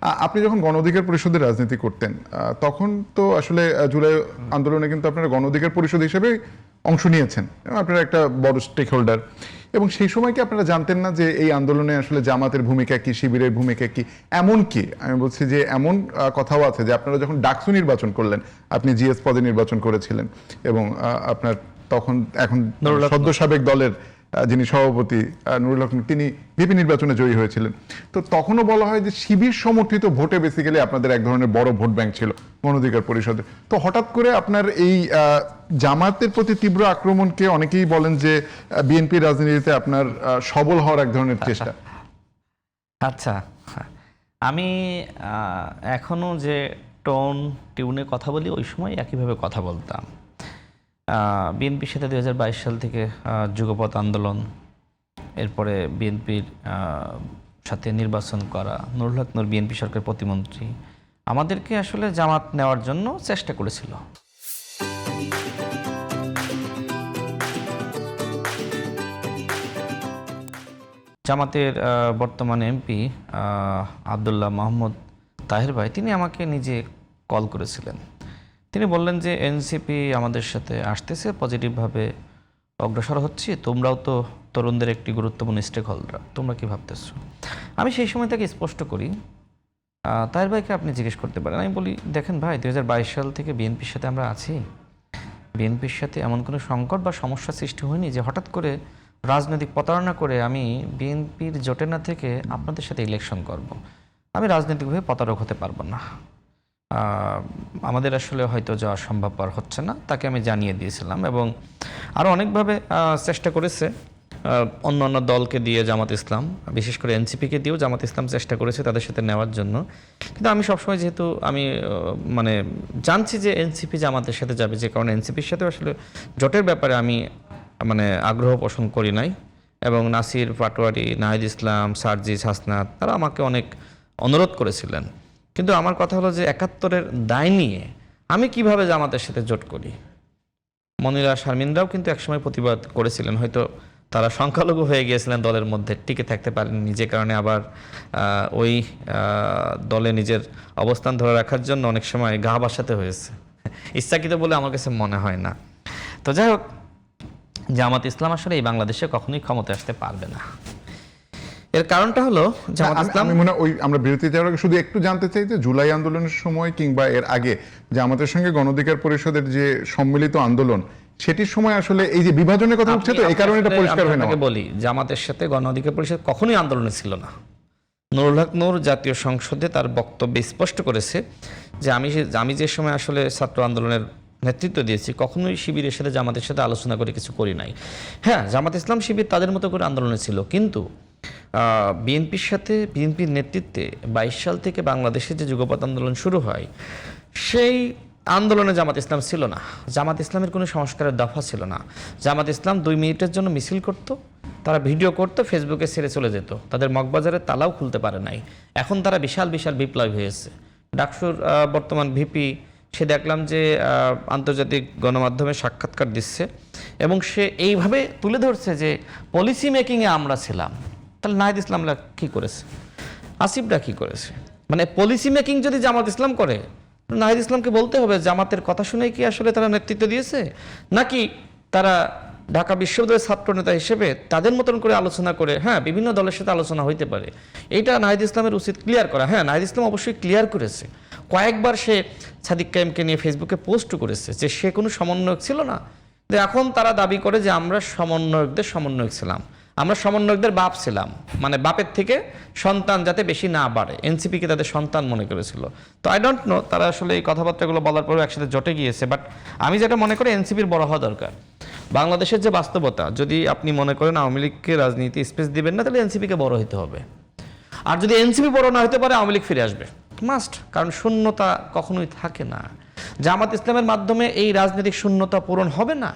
আপনি যখন গণ অধিকার পরিষদের রাজনীতি করতেন তখন তো আসলে জুলাই আন্দোলনে কিন্তু আপনারা গণ অধিকার পরিষদ হিসেবে অংশ নিয়েছেন, আপনারা একটা বড় স্টেক হোল্ডার। এবং সেই সময় কি আপনারা জানতেন না যে এই আন্দোলনে আসলে জামাতের ভূমিকা কি, শিবিরের ভূমিকা কি? এমন কি আমি বলছি যে এমন কথাও আছে যে আপনারা যখন ডাকসু নির্বাচন করলেন, আপনি জিএস পদে নির্বাচন করেছিলেন এবং আপনার তখন এখন সদ্য সাবেক দলের যিনি সভাপতি নুরুল হক তিনি ভিপি নির্বাচনে জয়ী হয়েছিলেন। তো তখনও বলা হয় যে শিবির সমর্থিত ভোটে বেসিক্যালি আপনাদের এক ধরনের বড় ভোট ব্যাংক ছিল গণ অধিকার পরিষদে। তো হঠাৎ করে আপনার এই জামাতের প্রতি তীব্র আক্রমণকে অনেকেই বলেন যে বিএনপি রাজনীতিতে আপনার সবল হওয়ার এক ধরনের চেষ্টা। আচ্ছা, আমি এখনো যে টোন টিউনে কথা বলি ওই সময় একইভাবে কথা বলতাম। বিএনপির সাথে 2022 সাল থেকে যুগপৎ আন্দোলন, এরপরে বিএনপির সাথে নির্বাচন করা, নুরুল হক নূর বিএনপি সরকার প্রতিমন্ত্রী আমাদেরকে আসলে জামাত নেওয়ার জন্য চেষ্টা করেছিল। জামাতের বর্তমান এমপি আব্দুল্লাহ মোহাম্মদ তাহের ভাই তিনি আমাকে নিজে কল করেছিলেন। তিনি বললেন যে এনসিপি আমাদের সাথে আসতেছে, পজিটিভভাবে অগ্রসর হচ্ছে, তোমরাও তো তরুণদের একটি গুরুত্বপূর্ণ স্টেক হোল্ডার, তোমরা কি ভাবতেছো? আমি সেই সময় তাকে স্পষ্ট করি, তাহের ভাইকে আপনি জিজ্ঞেস করতে পারেন। আমি বলি, দেখেন ভাই, 2022 সাল থেকে বিএনপির সাথে আমরা আছি। বিএনপির সাথে এমন কোনো সংকট বা সমস্যা সৃষ্টি হয়নি যে হঠাৎ করে রাজনৈতিক প্রতারণা করে আমি বিএনপির জোটে না থেকে আপনাদের সাথে ইলেকশন করব। আমি রাজনৈতিকভাবে প্রতারক হতে পারবো না, আমাদের আসলে হয়তো যাওয়া সম্ভবপর হচ্ছে না, তাকে আমি জানিয়ে দিয়েছিলাম। এবং আরও অনেকভাবে চেষ্টা করেছে অন্য অন্য দলকে দিয়ে, জামাত ইসলাম বিশেষ করে এনসিপিকে দিয়েও জামাত ইসলাম চেষ্টা করেছে তাদের সাথে নেওয়ার জন্য। কিন্তু আমি সবসময় যেহেতু আমি মানে জানছি যে এনসিপি জামাতের সাথে যাবে, যে কারণে এনসিপির সাথে আসলে জোটের ব্যাপারে আমি মানে আগ্রহ পোষণ করি নাই। এবং নাসির পাটোয়ারি, নাহিদ ইসলাম, সার্জিস, হাসনাত তারা আমাকে অনেক অনুরোধ করেছিলেন। কিন্তু আমার কথা হলো যে 71-এর দায় নিয়ে আমি কিভাবে জামাতের সাথে জোট করি। মনিরা শারমিনরাও কিন্তু একসময় প্রতিবাদ করেছিলেন, হয়তো তারা সংখ্যালঘু হয়ে গিয়েছিলেন দলের মধ্যে, টিকে থাকতে পারেননি, যে কারণে আবার ওই দলে নিজের অবস্থান ধরে রাখার জন্য অনেক সময় গা ভাসাতে হয়েছে, ইচ্ছাকৃত বলে আমার কাছে মনে হয় না। তো যাই হোক, জামাত ইসলাম আসলে এই বাংলাদেশে কখনোই ক্ষমতায় আসতে পারবে না। এর কারণটা হলো আমি মনে হয় আমরা বিরতি যাওয়ার আগে শুধু একটু জানতে চাই যে জুলাই আন্দোলনের সময় কিংবা এর আগে যে আমাদের সঙ্গে গণ অধিকার পরিষদের যে সম্মিলিত আন্দোলন, সেটির সময় আসলে এই যে বিভাজনের কথা উঠছে, তো এই কারণে এটা পরিষ্কার হয় না। বলি, জামাতের সাথে গণ অধিকার পরিষদ কখনোই আন্দোলনে ছিল না। নুরুল হক নূর জাতীয় সংসদে তার বক্তব্যে স্পষ্ট করেছে যে আমি যে সময় আসলে ছাত্র আন্দোলনের নেতৃত্ব দিয়েছি, কখনোই শিবিরের সাথে জামাতের সাথে আলোচনা করে কিছু করি নাই। হ্যাঁ, জামাত ইসলাম শিবির তাদের মতো করে আন্দোলনে ছিল, কিন্তু বিএনপির সাথে, বিএনপির নেতৃত্বে 22 সাল থেকে বাংলাদেশে যে যুগপৎ আন্দোলন শুরু হয়, সেই আন্দোলনে জামাত ইসলাম ছিল না। জামাত ইসলামের কোনো সংস্কারের দফা ছিল না। জামাত ইসলাম 2 মিনিটের জন্য মিছিল করত, তারা ভিডিও করতো, ফেসবুকে ছেড়ে চলে যেত, তাদের মগবাজারের তালাও খুলতে পারে নাই। এখন তারা বিশাল বিশাল বিপ্লব হয়েছে। ডাকসুর বর্তমান ভিপি, সে দেখলাম যে আন্তর্জাতিক গণমাধ্যমে সাক্ষাৎকার দিচ্ছে এবং সে এইভাবে তুলে ধরছে যে পলিসি মেকিংয়ে আমরা ছিলাম। তাহলে নাহিদ ইসলামরা কী করেছে, আসিফরা কী করেছে? মানে পলিসি মেকিং যদি জামাত ইসলাম করে, নাহিদ ইসলামকে বলতে হবে জামাতের কথা শুনেই কি আসলে তারা নেতৃত্ব দিয়েছে, নাকি তারা ঢাকা বিশ্ববিদ্যালয়ের ছাত্র নেতা হিসেবে তাদের মতন করে আলোচনা করে, হ্যাঁ বিভিন্ন দলের সাথে আলোচনা হইতে পারে, এইটা নাহিদ ইসলামের উচিত ক্লিয়ার করা। হ্যাঁ, নাহিদ ইসলাম অবশ্যই ক্লিয়ার করেছে, কয়েকবার সে সাদিক কায়েমকে নিয়ে ফেসবুকে পোস্ট করেছে যে সে কোনো সমন্বয়ক ছিল না। এখন তারা দাবি করে যে আমরা সমন্বয়কদের সমন্বয়ক ছিলাম, আমরা সমন্বয়কদের বাপ ছিলাম, মানে বাপের থেকে সন্তান যাতে বেশি না বাড়ে, এনসিপিকে তাদের সন্তান মনে করেছিল। তো আই ডোন্ট নো তারা আসলে এই কথাবার্তাগুলো বলার পরেও একসাথে জোটে গিয়েছে। বাট আমি যেটা মনে করি, এনসিপির বড় হওয়া দরকার। বাংলাদেশের যে বাস্তবতা, যদি আপনি মনে করেন আওয়ামী লীগকে রাজনীতি স্পেস দিবেন না, তাহলে এনসিপিকে বড় হতে হবে। আর যদি এনসিপি বড় না হতে পারে, আওয়ামী লীগ ফিরে আসবে মাস্ট, কারণ শূন্যতা কখনোই থাকে না। জামাত ইসলামের মাধ্যমে এই রাজনৈতিক শূন্যতা পূরণ হবে না।